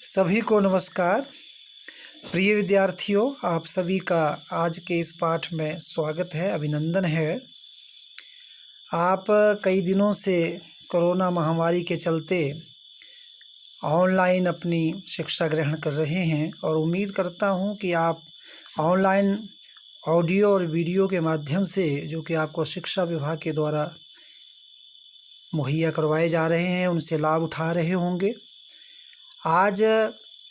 सभी को नमस्कार। प्रिय विद्यार्थियों, आप सभी का आज के इस पाठ में स्वागत है, अभिनंदन है। आप कई दिनों से कोरोना महामारी के चलते ऑनलाइन अपनी शिक्षा ग्रहण कर रहे हैं और उम्मीद करता हूं कि आप ऑनलाइन ऑडियो और वीडियो के माध्यम से जो कि आपको शिक्षा विभाग के द्वारा मुहैया करवाए जा रहे हैं उनसे लाभ उठा रहे होंगे। आज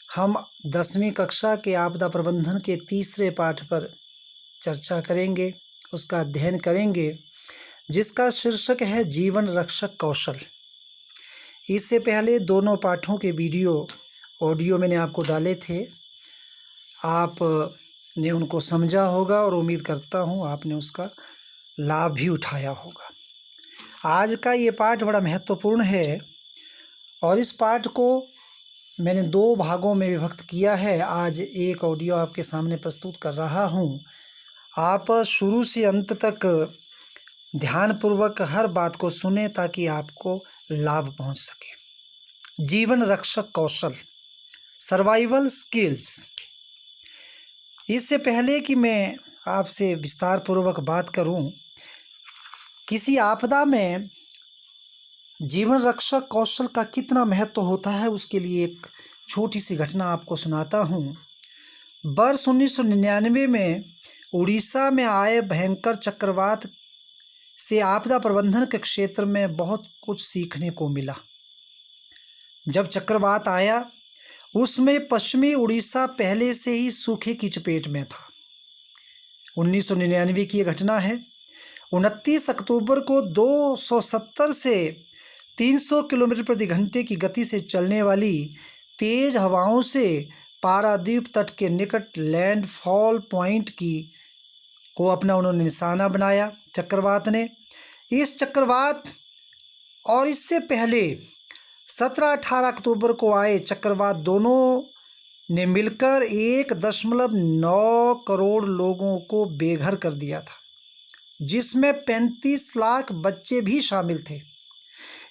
हम 10वीं कक्षा के आपदा प्रबंधन के तीसरे पाठ पर चर्चा करेंगे, उसका अध्ययन करेंगे, जिसका शीर्षक है जीवन रक्षक कौशल। इससे पहले दोनों पाठों के ऑडियो मैंने आपको डाले थे, आपने उनको समझा होगा और उम्मीद करता हूँ आपने उसका लाभ भी उठाया होगा। आज का ये पाठ बड़ा महत्वपूर्ण है और इस पाठ को मैंने 2 भागों में विभक्त किया है। आज एक ऑडियो आपके सामने प्रस्तुत कर रहा हूँ। आप शुरू से अंत तक ध्यानपूर्वक हर बात को सुने ताकि आपको लाभ पहुँच सके। जीवन रक्षक कौशल, सर्वाइवल स्किल्स। इससे पहले कि मैं आपसे विस्तार पूर्वक बात करूँ, किसी आपदा में जीवन रक्षक कौशल का कितना महत्व होता है उसके लिए एक छोटी सी घटना आपको सुनाता हूँ। वर्ष 1999 में उड़ीसा में आए भयंकर चक्रवात से आपदा प्रबंधन के क्षेत्र में बहुत कुछ सीखने को मिला। जब चक्रवात आया उसमें पश्चिमी उड़ीसा पहले से ही सूखे की चपेट में था। 1999 की यह घटना है। 29 अक्टूबर को 270 से 300 किलोमीटर प्रति घंटे की गति से चलने वाली तेज हवाओं से पारादीप तट के निकट लैंडफॉल पॉइंट को अपना उन्होंने निशाना बनाया चक्रवात ने। इस चक्रवात और इससे पहले 17-18 अक्टूबर को आए चक्रवात दोनों ने मिलकर 1.9 करोड़ लोगों को बेघर कर दिया था, जिसमें 35 लाख बच्चे भी शामिल थे।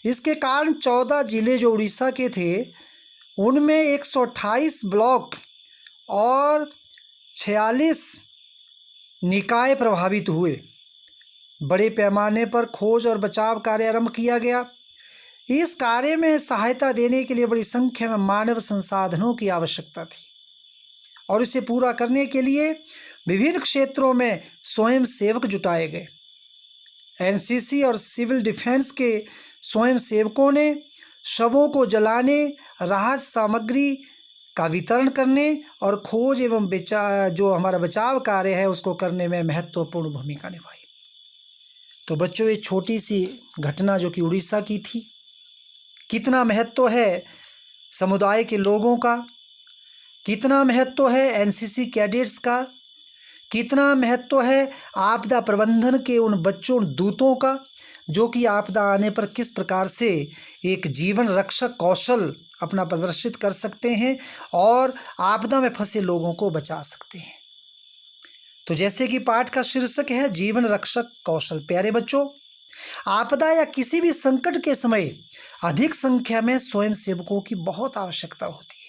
इसके कारण 14 जिले जो उड़ीसा के थे उनमें 128 ब्लॉक और 46 निकाय प्रभावित हुए। बड़े पैमाने पर खोज और बचाव कार्य आरंभ किया गया। इस कार्य में सहायता देने के लिए बड़ी संख्या में मानव संसाधनों की आवश्यकता थी और इसे पूरा करने के लिए विभिन्न क्षेत्रों में स्वयं सेवक जुटाए गए। एनसीसी और सिविल डिफेंस के स्वयं सेवकों ने शवों को जलाने, राहत सामग्री का वितरण करने और खोज एवं जो हमारा बचाव कार्य है उसको करने में महत्वपूर्ण भूमिका निभाई। तो बच्चों, ये छोटी सी घटना जो कि उड़ीसा की थी, कितना महत्व है समुदाय के लोगों का, कितना महत्व है एनसीसी कैडेट्स का, कितना महत्व है आपदा प्रबंधन के उन बच्चों दूतों का जो कि आपदा आने पर किस प्रकार से एक जीवन रक्षक कौशल अपना प्रदर्शित कर सकते हैं और आपदा में फंसे लोगों को बचा सकते हैं। तो जैसे कि पाठ का शीर्षक है जीवन रक्षक कौशल। प्यारे बच्चों, आपदा या किसी भी संकट के समय अधिक संख्या में स्वयं सेवकों की बहुत आवश्यकता होती है।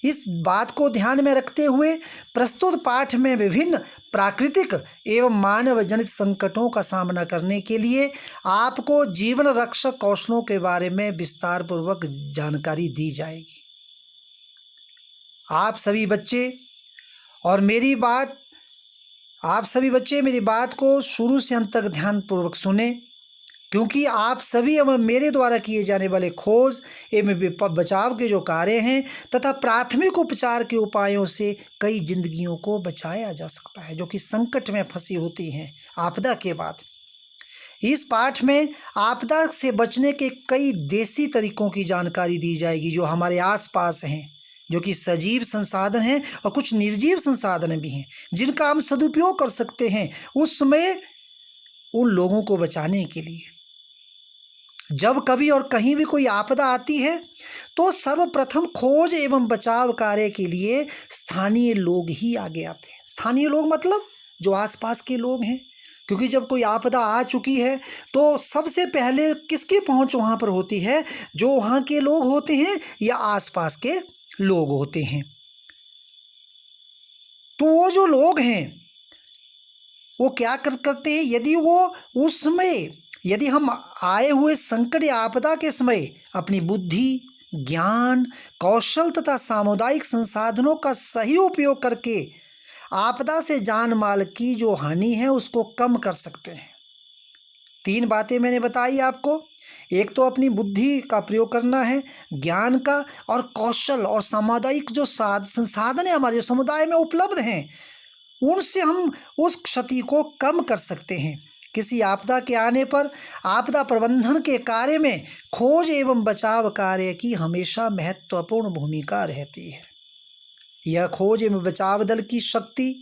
इस बात को ध्यान में रखते हुए प्रस्तुत पाठ में विभिन्न प्राकृतिक एवं मानव जनित संकटों का सामना करने के लिए आपको जीवन रक्षक कौशलों के बारे में विस्तार पूर्वक जानकारी दी जाएगी। आप सभी बच्चे मेरी बात को शुरू से अंत तक ध्यानपूर्वक सुने, क्योंकि आप सभी एवं मेरे द्वारा किए जाने वाले खोज एवं बचाव के जो कार्य हैं तथा प्राथमिक उपचार के उपायों से कई जिंदगियों को बचाया जा सकता है जो कि संकट में फंसी होती हैं आपदा के बाद। इस पाठ में आपदा से बचने के कई देसी तरीकों की जानकारी दी जाएगी जो हमारे आसपास हैं, जो कि सजीव संसाधन हैं और कुछ निर्जीव संसाधन भी हैं जिनका हम सदुपयोग कर सकते हैं उस समय उन लोगों को बचाने के लिए। जब कभी और कहीं भी कोई आपदा आती है तो सर्वप्रथम खोज एवं बचाव कार्य के लिए स्थानीय लोग ही आगे आते हैं। स्थानीय लोग मतलब जो आसपास के लोग हैं, क्योंकि जब कोई आपदा आ चुकी है तो सबसे पहले किसकी पहुंच वहां पर होती है? जो वहां के लोग होते हैं या आसपास के लोग होते हैं। तो वो जो लोग हैं वो क्या करते हैं, यदि वो उस समय, यदि हम आए हुए संकट या आपदा के समय अपनी बुद्धि, ज्ञान, कौशल तथा सामुदायिक संसाधनों का सही उपयोग करके आपदा से जान माल की जो हानि है उसको कम कर सकते हैं। 3 बातें मैंने बताई आपको। एक तो अपनी बुद्धि का प्रयोग करना है, ज्ञान का और कौशल और सामुदायिक जो संसाधन है हमारे समुदाय में उपलब्ध हैं, उनसे हम उस क्षति को कम कर सकते हैं। किसी आपदा के आने पर आपदा प्रबंधन के कार्य में खोज एवं बचाव कार्य की हमेशा महत्वपूर्ण भूमिका रहती है। यह खोज एवं बचाव दल की शक्ति,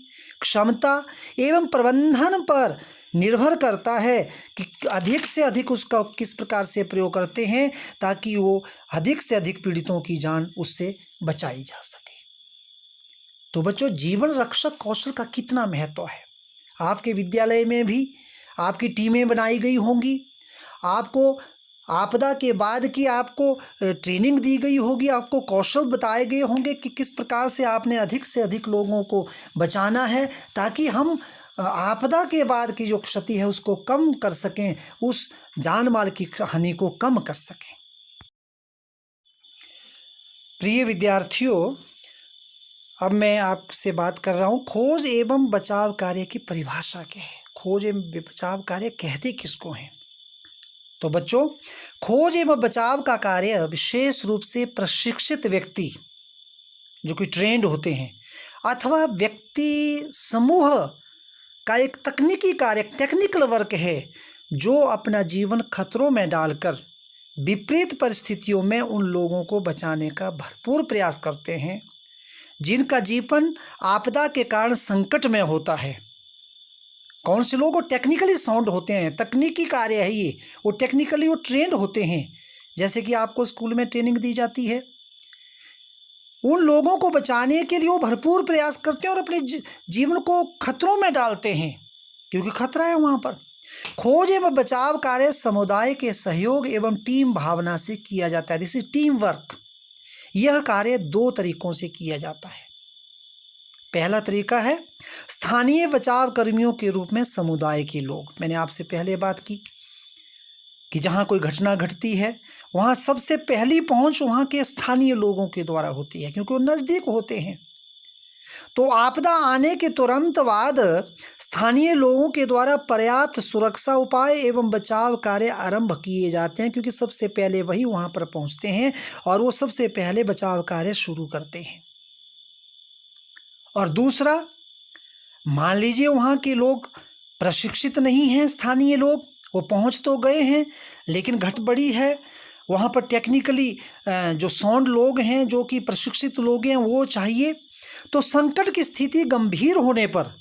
क्षमता एवं प्रबंधन पर निर्भर करता है कि अधिक से अधिक उसका किस प्रकार से प्रयोग करते हैं ताकि वो अधिक से अधिक पीड़ितों की जान उससे बचाई जा सके। तो बच्चों, जीवन रक्षक कौशल का कितना महत्व है। आपके विद्यालय में भी आपकी टीमें बनाई गई होंगी, आपको आपदा के बाद की आपको ट्रेनिंग दी गई होगी, आपको कौशल बताए गए होंगे कि किस प्रकार से आपने अधिक से अधिक लोगों को बचाना है ताकि हम आपदा के बाद की जो क्षति है उसको कम कर सकें, उस जान माल की हानि को कम कर सकें। प्रिय विद्यार्थियों, अब मैं आपसे बात कर रहा हूँ खोज एवं बचाव कार्य की परिभाषा क्या है। खोज एवं बचाव कार्य कहते किसको हैं? तो बच्चों, खोज एवं बचाव का कार्य विशेष रूप से प्रशिक्षित व्यक्ति जो कि ट्रेंड होते हैं अथवा व्यक्ति समूह का एक तकनीकी कार्य, टेक्निकल वर्क है जो अपना जीवन खतरों में डालकर विपरीत परिस्थितियों में उन लोगों को बचाने का भरपूर प्रयास करते हैं जिनका जीवन आपदा के कारण संकट में होता है। कौन से लोग? वो टेक्निकली साउंड होते हैं, तकनीकी कार्य है ये, वो टेक्निकली वो ट्रेंड होते हैं। जैसे कि आपको स्कूल में ट्रेनिंग दी जाती है, उन लोगों को बचाने के लिए वो भरपूर प्रयास करते हैं और अपने जीवन को खतरों में डालते हैं क्योंकि खतरा है वहाँ पर। खोज एवं बचाव कार्य समुदाय के सहयोग एवं टीम भावना से किया जाता है। This is team work. यह कार्य 2 तरीकों से किया जाता है। पहला तरीका है स्थानीय बचाव कर्मियों के रूप में समुदाय के लोग। मैंने आपसे पहले बात की कि जहाँ कोई घटना घटती है वहाँ सबसे पहली पहुँच वहाँ के स्थानीय लोगों के द्वारा होती है क्योंकि वो नज़दीक होते हैं। तो आपदा आने के तुरंत बाद स्थानीय लोगों के द्वारा पर्याप्त सुरक्षा उपाय एवं बचाव कार्य आरंभ किए जाते हैं क्योंकि सबसे पहले वही वहाँ पर पहुँचते हैं और वो सबसे पहले बचाव कार्य शुरू करते हैं। और दूसरा, मान लीजिए वहाँ के लोग प्रशिक्षित नहीं हैं, स्थानीय लोग वो पहुँच तो गए हैं लेकिन गड़बड़ी है वहाँ पर। टेक्निकली जो साउंड लोग हैं, जो कि प्रशिक्षित लोग हैं, वो चाहिए। तो संकट की स्थिति गंभीर होने पर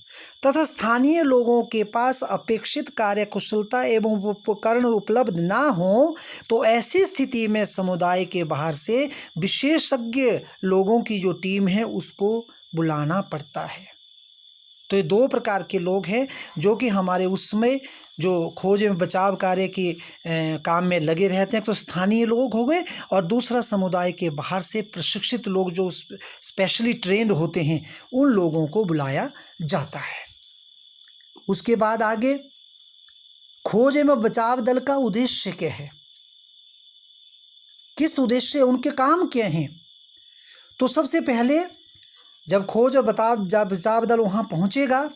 तथा स्थानीय लोगों के पास अपेक्षित कार्य कुशलता एवं उपकरण उपलब्ध ना हो तो ऐसी स्थिति में समुदाय के बाहर से विशेषज्ञ लोगों की जो टीम है उसको बुलाना पड़ता है। तो ये 2 प्रकार के लोग हैं जो कि हमारे उसमें जो खोज एवं बचाव कार्य के काम में लगे रहते हैं। तो स्थानीय लोग हो गए और दूसरा समुदाय के बाहर से प्रशिक्षित लोग जो स्पेशली ट्रेंड होते हैं, उन लोगों को बुलाया जाता है। उसके बाद आगे खोज एवं बचाव दल का उद्देश्य क्या है, किस उद्देश्य, उनके काम क्या हैं? तो सबसे पहले जब खोज और बचाव दल वहाँ पहुँचेगा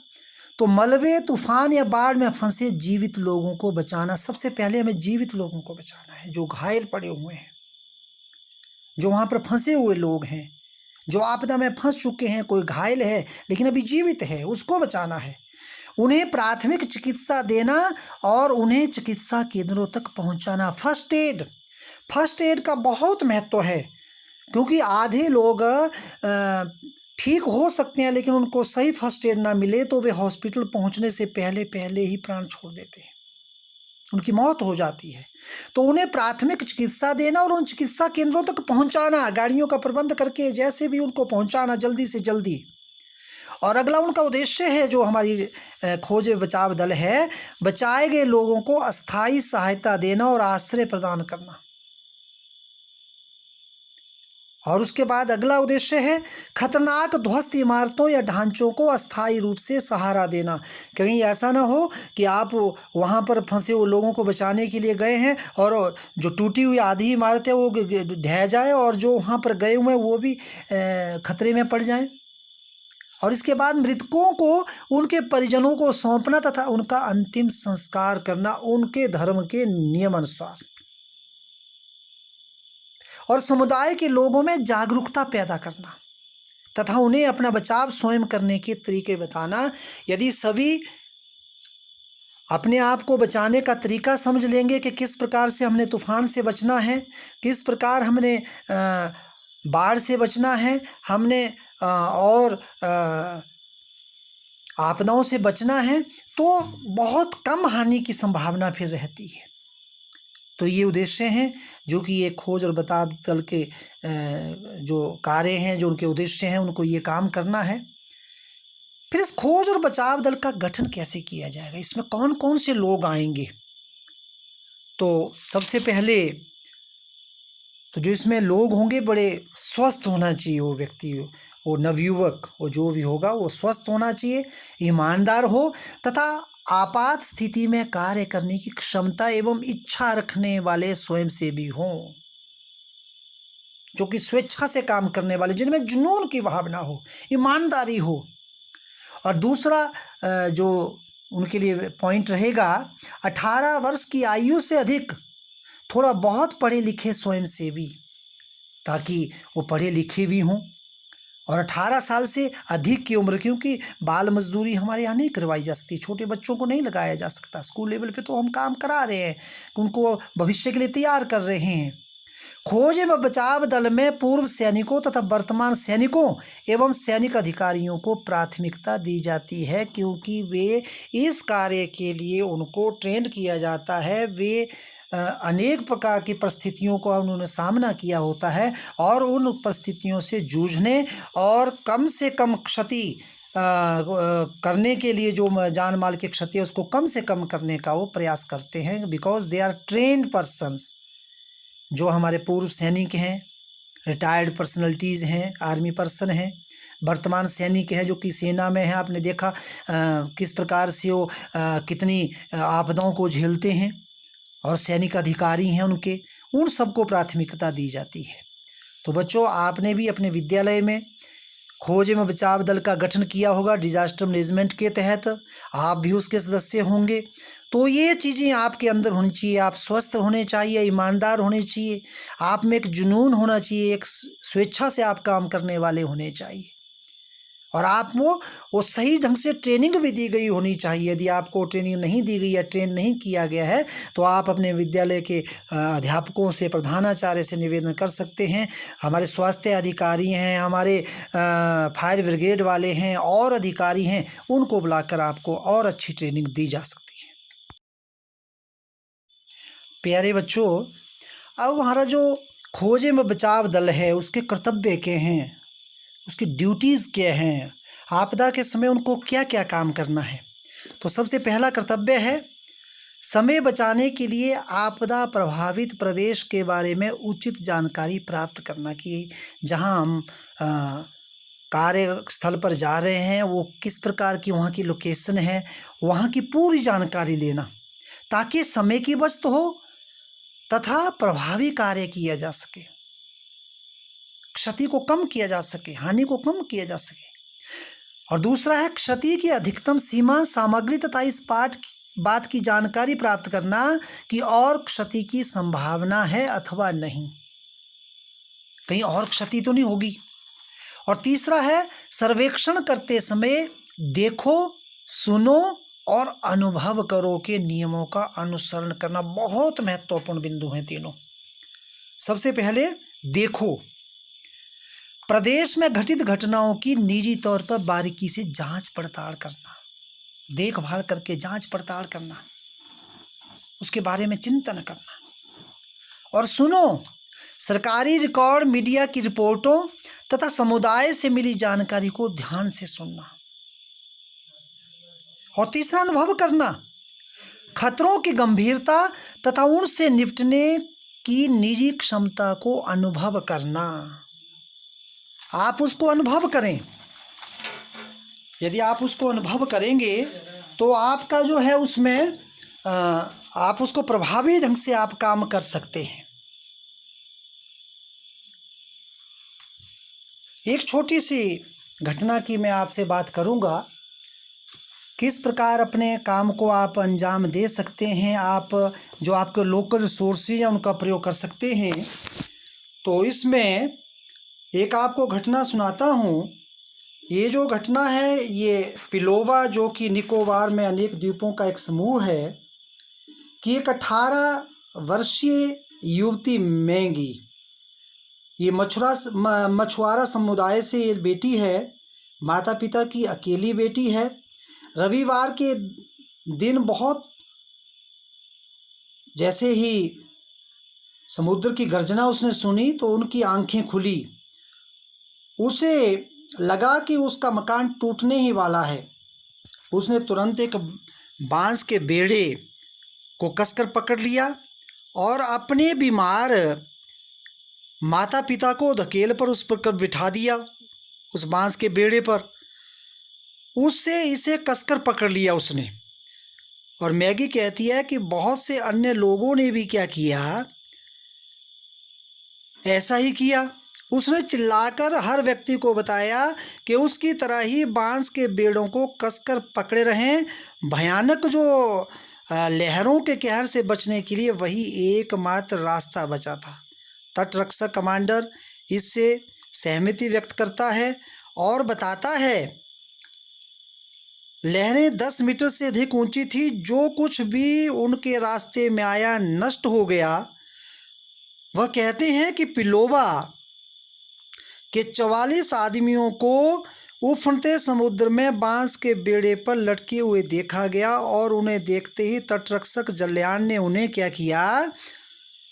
तो मलबे, तूफान या बाढ़ में फंसे जीवित लोगों को बचाना। सबसे पहले हमें जीवित लोगों को बचाना है जो घायल पड़े हुए हैं, जो वहाँ पर फंसे हुए लोग हैं, जो आपदा में फंस चुके हैं, कोई घायल है लेकिन अभी जीवित है, उसको बचाना है। उन्हें प्राथमिक चिकित्सा देना और उन्हें चिकित्सा केंद्रों तक पहुँचाना। फर्स्ट एड का बहुत महत्व है क्योंकि आधे लोग ठीक हो सकते हैं लेकिन उनको सही फर्स्ट एड ना मिले तो वे हॉस्पिटल पहुंचने से पहले ही प्राण छोड़ देते हैं, उनकी मौत हो जाती है। तो उन्हें प्राथमिक चिकित्सा देना और उन चिकित्सा केंद्रों तक पहुंचाना, गाड़ियों का प्रबंध करके जैसे भी उनको पहुंचाना जल्दी से जल्दी। और अगला उनका उद्देश्य है जो हमारी खोज बचाव दल है, बचाए गए लोगों को अस्थायी सहायता देना और आश्रय प्रदान करना। और उसके बाद अगला उद्देश्य है खतरनाक ध्वस्त इमारतों या ढांचों को अस्थायी रूप से सहारा देना। कहीं ऐसा ना हो कि आप वहाँ पर फंसे हुए लोगों को बचाने के लिए गए हैं और जो टूटी हुई आधी इमारत है वो ढह जाए और जो वहाँ पर गए हुए हैं वो भी खतरे में पड़ जाएं। और इसके बाद मृतकों को उनके परिजनों को सौंपना तथा उनका अंतिम संस्कार करना उनके धर्म के नियम अनुसार। और समुदाय के लोगों में जागरूकता पैदा करना तथा उन्हें अपना बचाव स्वयं करने के तरीके बताना। यदि सभी अपने आप को बचाने का तरीका समझ लेंगे कि किस प्रकार से हमने तूफान से बचना है, किस प्रकार हमने बाढ़ से बचना है, हमने और आपदाओं से बचना है, तो बहुत कम हानि की संभावना फिर रहती है। तो ये उद्देश्य हैं जो कि ये खोज और बचाव दल के जो कार्य हैं, जो उनके उद्देश्य हैं, उनको ये काम करना है। फिर इस खोज और बचाव दल का गठन कैसे किया जाएगा, इसमें कौन कौन से लोग आएंगे? तो सबसे पहले तो जो इसमें लोग होंगे बड़े स्वस्थ होना चाहिए। वो व्यक्ति, वो नवयुवक, वो जो भी होगा वो स्वस्थ होना चाहिए, ईमानदार हो तथा आपात स्थिति में कार्य करने की क्षमता एवं इच्छा रखने वाले स्वयंसेवी हों, जो कि स्वेच्छा से काम करने वाले, जिनमें जुनून की भावना हो, ईमानदारी हो। और दूसरा जो उनके लिए पॉइंट रहेगा, 18 वर्ष की आयु से अधिक थोड़ा बहुत पढ़े लिखे स्वयंसेवी, ताकि वो पढ़े लिखे भी हों और 18 साल से अधिक की उम्र, क्योंकि बाल मजदूरी हमारे यहाँ नहीं करवाई जा सकती, छोटे बच्चों को नहीं लगाया जा सकता। स्कूल लेवल पे तो हम काम करा रहे हैं, उनको भविष्य के लिए तैयार कर रहे हैं। खोज एवं बचाव दल में पूर्व सैनिकों तथा वर्तमान सैनिकों एवं सैनिक अधिकारियों को प्राथमिकता दी जाती है, क्योंकि वे इस कार्य के लिए उनको ट्रेन किया जाता है। वे अनेक प्रकार की परिस्थितियों का उन्होंने सामना किया होता है और उन परिस्थितियों से जूझने और कम से कम क्षति करने के लिए, जो जान माल की क्षति है उसको कम से कम करने का वो प्रयास करते हैं, because they are trained persons. जो हमारे पूर्व सैनिक हैं, रिटायर्ड पर्सनलिटीज़ हैं, आर्मी पर्सन हैं, वर्तमान सैनिक हैं जो कि सेना में हैं, आपने देखा किस प्रकार से वो कितनी आपदाओं को झेलते हैं, और सैनिक अधिकारी हैं उनके, उन सबको प्राथमिकता दी जाती है। तो बच्चों, आपने भी अपने विद्यालय में खोज एवं बचाव दल का गठन किया होगा डिजास्टर मैनेजमेंट के तहत, आप भी उसके सदस्य होंगे। तो ये चीज़ें आपके अंदर होनी चाहिए, आप स्वस्थ होने चाहिए, ईमानदार होने चाहिए, आप में एक जुनून होना चाहिए, एक स्वेच्छा से आप काम करने वाले होने चाहिए, और आप वो सही ढंग से ट्रेनिंग भी दी गई होनी चाहिए। यदि आपको ट्रेनिंग नहीं दी गई या ट्रेन नहीं किया गया है तो आप अपने विद्यालय के अध्यापकों से, प्रधानाचार्य से निवेदन कर सकते हैं। हमारे स्वास्थ्य अधिकारी हैं, हमारे फायर ब्रिगेड वाले हैं और अधिकारी हैं, उनको बुलाकर आपको और अच्छी ट्रेनिंग दी जा सकती है। प्यारे बच्चों, अब हमारा जो खोज एवं बचाव दल है उसके कर्तव्य क्या हैं, उसकी ड्यूटीज़ क्या हैं, आपदा के समय उनको क्या क्या काम करना है। तो सबसे पहला कर्तव्य है समय बचाने के लिए आपदा प्रभावित प्रदेश के बारे में उचित जानकारी प्राप्त करना, कि जहां हम कार्यस्थल पर जा रहे हैं वो किस प्रकार की वहाँ की लोकेशन है, वहाँ की पूरी जानकारी लेना, ताकि समय की बचत हो तथा प्रभावी कार्य किया जा सके, क्षति को कम किया जा सके, हानि को कम किया जा सके। और दूसरा है क्षति की अधिकतम सीमा, सामग्री तथा इस बात की जानकारी प्राप्त करना कि और क्षति की संभावना है अथवा नहीं, कहीं और क्षति तो नहीं होगी। और तीसरा है सर्वेक्षण करते समय देखो, सुनो और अनुभव करो के नियमों का अनुसरण करना। बहुत महत्वपूर्ण बिंदु हैं तीनों। सबसे पहले देखो, प्रदेश में घटित घटनाओं की निजी तौर पर बारीकी से जांच पड़ताल करना, देखभाल करके जांच पड़ताल करना, उसके बारे में चिंतन करना। और सुनो, सरकारी रिकॉर्ड, मीडिया की रिपोर्टों तथा समुदाय से मिली जानकारी को ध्यान से सुनना। और तीसरा, अनुभव करना, खतरों की गंभीरता तथा उनसे निपटने की निजी क्षमता को अनुभव करना। आप उसको अनुभव करें। यदि आप उसको अनुभव करेंगे तो आपका जो है उसमें आप उसको प्रभावी ढंग से आप काम कर सकते हैं। एक छोटी सी घटना की मैं आपसे बात करूंगा, किस प्रकार अपने काम को आप अंजाम दे सकते हैं, आप जो आपके लोकल रिसोर्सेज हैं उनका प्रयोग कर सकते हैं। तो इसमें एक आपको घटना सुनाता हूँ। ये जो घटना है ये पिलोवा, जो कि निकोबार में अनेक द्वीपों का एक समूह है, कि एक 18 वर्षीय युवती मैगी, ये मछुआरा समुदाय से ये बेटी है, माता पिता की अकेली बेटी है। रविवार के दिन बहुत जैसे ही समुद्र की गर्जना उसने सुनी तो उनकी आंखें खुली। उसे लगा कि उसका मकान टूटने ही वाला है। उसने तुरंत एक बांस के बेड़े को कसकर पकड़ लिया और अपने बीमार माता पिता को धकेल पर उस पर बिठा दिया, उस बांस के बेड़े पर। उससे इसे कसकर पकड़ लिया उसने। और मैगी कहती है कि बहुत से अन्य लोगों ने भी क्या किया, ऐसा ही किया। उसने चिल्लाकर हर व्यक्ति को बताया कि उसकी तरह ही बांस के बेड़ों को कसकर पकड़े रहें। भयानक जो लहरों के कहर से बचने के लिए वही एकमात्र रास्ता बचा था। तटरक्षक कमांडर इससे सहमति व्यक्त करता है और बताता है, लहरें 10 मीटर से अधिक ऊंची थी। जो कुछ भी उनके रास्ते में आया नष्ट हो गया। वह कहते हैं कि पिलोवा के 44 आदमियों को उफनते समुद्र में बांस के बेड़े पर लटके हुए देखा गया और उन्हें देखते ही तटरक्षक जल्यान ने उन्हें क्या किया,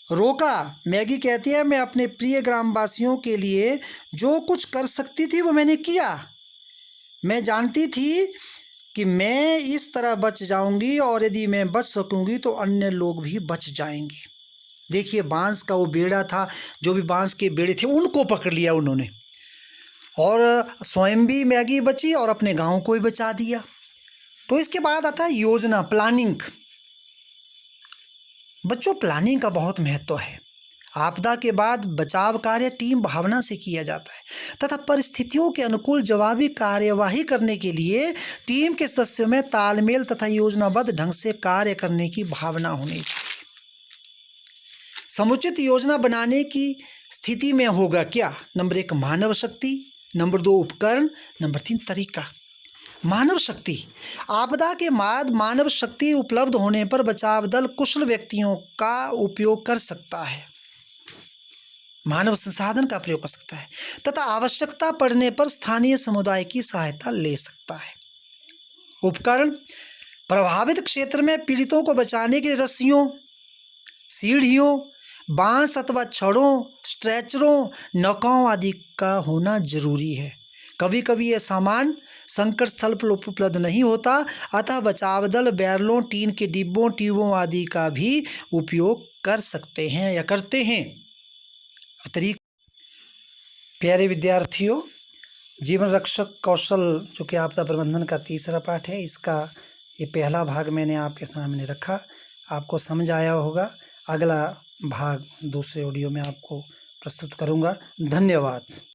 रोका। मैगी कहती है, मैं अपने प्रिय ग्रामवासियों के लिए जो कुछ कर सकती थी वो मैंने किया। मैं जानती थी कि मैं इस तरह बच जाऊंगी और यदि मैं बच सकूंगी तो अन्य लोग भी बच जाएंगे। देखिए, बांस का वो बेड़ा था, जो भी बांस के बेड़े थे उनको पकड़ लिया उन्होंने, और स्वयं भी मैगी बची और अपने गांव को भी बचा दिया। तो इसके बाद आता है योजना, प्लानिंग। बच्चों, प्लानिंग का बहुत महत्व है। आपदा के बाद बचाव कार्य टीम भावना से किया जाता है तथा परिस्थितियों के अनुकूल जवाबी कार्यवाही करने के लिए टीम के सदस्यों में तालमेल तथा योजनाबद्ध ढंग से कार्य करने की भावना होनी चाहिए। समुचित योजना बनाने की स्थिति में होगा क्या? नंबर 1 मानव शक्ति, नंबर 2 उपकरण, नंबर 3 तरीका। मानव शक्ति, आपदा के बाद मानव शक्ति उपलब्ध होने पर बचाव दल कुशल व्यक्तियों का उपयोग कर सकता है, मानव संसाधन का प्रयोग कर सकता है तथा आवश्यकता पड़ने पर स्थानीय समुदाय की सहायता ले सकता है। उपकरण, प्रभावित क्षेत्र में पीड़ितों को बचाने के लिए रस्सियों, सीढ़ियों, बांस अथवा छड़ों, स्ट्रेचरों, नौकाओं आदि का होना जरूरी है। कभी कभी यह सामान संकट स्थल पर उपलब्ध नहीं होता, अतः बचाव दल बैरलों, टीन के डिब्बों, ट्यूबों आदि का भी उपयोग कर सकते हैं या करते हैं। प्यारे विद्यार्थियों, जीवन रक्षक कौशल जो कि आपदा प्रबंधन का तीसरा पाठ है, इसका ये पहला भाग मैंने आपके सामने रखा। आपको समझ आया होगा। अगला भाग दूसरे ऑडियो में आपको प्रस्तुत करूंगा। धन्यवाद।